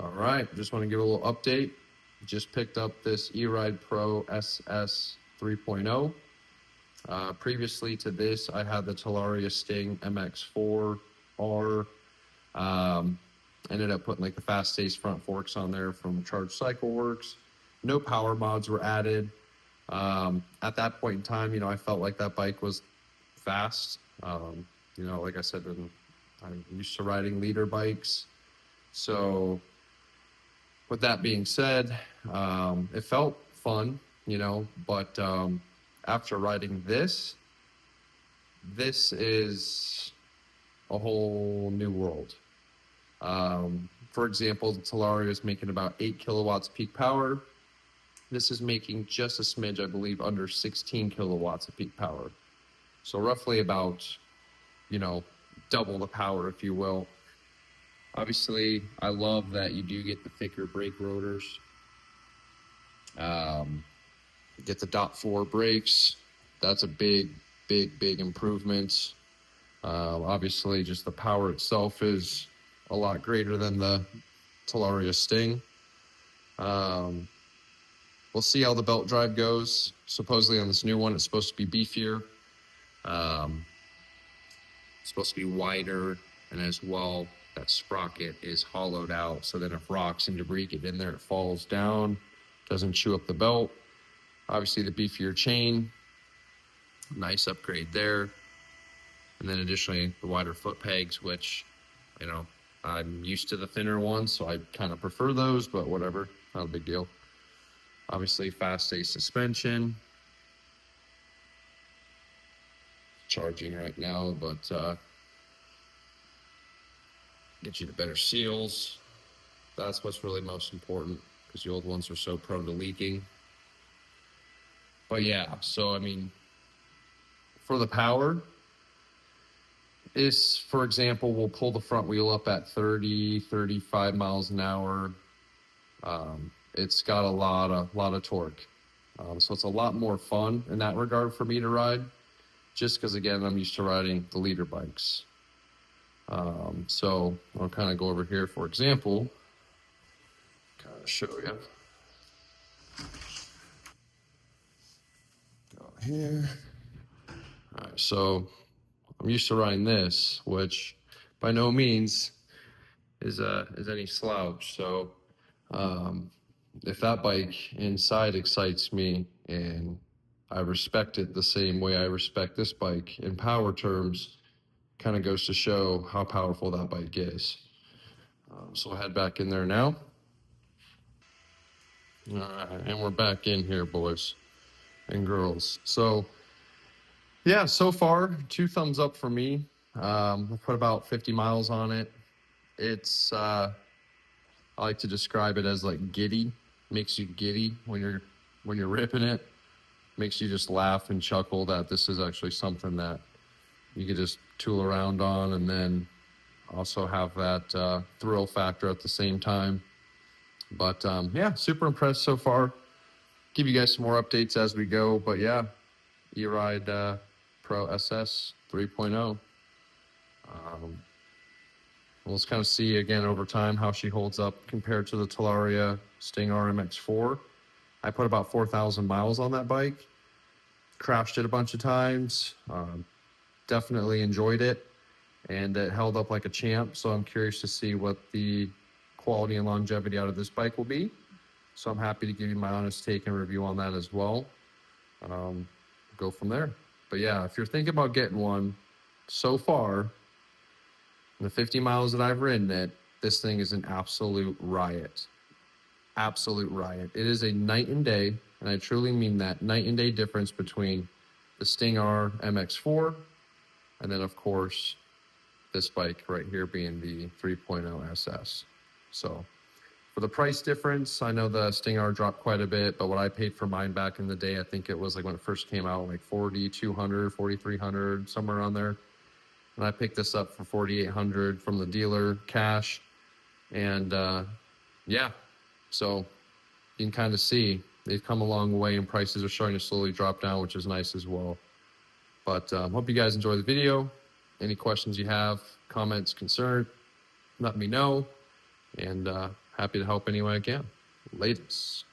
All right, just want to give a little update. Just picked up this ERide Pro SS 3.0. Previously to this, I had the Talaria Sting MX4R. Ended up putting like the Fast Ace front forks on there from Charged Cycle Works. No power mods were added. At that point in time, I felt like that bike was fast. Like I said, I'm used to riding leader bikes. So with that being said, it felt fun, but after riding this is a whole new world. For example, the Talaria is making about 8 kilowatts peak power. This is making just a smidge, I believe, under 16 kilowatts of peak power. So roughly about, double the power, if you will. Obviously, I love that you do get the thicker brake rotors. Get the .4 brakes. That's a big improvement. Obviously, just the power itself is a lot greater than the Talaria Sting. We'll see how the belt drive goes. Supposedly on this new one, it's supposed to be beefier. It's supposed to be wider, and as well, that sprocket is hollowed out, so that if rocks and debris get in there, it falls down, doesn't chew up the belt. Obviously, the beefier chain, nice upgrade there. And then additionally, the wider foot pegs, which, I'm used to the thinner ones, so I kind of prefer those, but whatever, not a big deal. Obviously, Fast Ace suspension. Charging right now, but get you the better seals. That's what's really most important, because the old ones are so prone to leaking. But yeah, so for the power, is, for example, we'll pull the front wheel up at 30, 35 miles an hour. It's got a lot of torque. So it's a lot more fun in that regard for me to ride, just because, again, I'm used to riding the leader bikes. So I'll kind of go over here, for example, kind of show you. Go here. All right, so I'm used to riding this, which by no means is any slouch. So if that bike inside excites me and I respect it the same way I respect this bike in power terms, kind of goes to show how powerful that bike is. So I'll head back in there now. All right, and we're back in here, boys and girls. So yeah, so far, 2 thumbs up for me. We'll put about 50 miles on it. It's, I like to describe it as like giddy. Makes you giddy when you're ripping it. Makes you just laugh and chuckle that this is actually something that you could just tool around on, and then also have that thrill factor at the same time. But yeah, super impressed so far. Give you guys some more updates as we go. But yeah, ERide Pro SS 3.0. Let's kind of see again over time how she holds up compared to the Talaria Sting RMX4. I put about 4,000 miles on that bike. Crashed it a bunch of times. Definitely enjoyed it, and it held up like a champ. So I'm curious to see what the quality and longevity out of this bike will be. So I'm happy to give you my honest take and review on that as well. Go from there. But yeah, if you're thinking about getting one, so far, the 50 miles that I've ridden it, this thing is an absolute riot. Absolute riot. It is a night and day, and I truly mean that, night and day difference between the Sting R MX4 and then, of course, this bike right here being the 3.0 SS. So for the price difference, I know the Sting R dropped quite a bit, but what I paid for mine back in the day, I think it was like when it first came out, like 4,200, 4,300, somewhere around there. And I picked this up for 4,800 from the dealer, cash. And yeah, so you can kind of see they've come a long way, and prices are starting to slowly drop down, which is nice as well. But hope you guys enjoy the video. Any questions you have, comments, concern, let me know. And happy to help any way I can. Latest.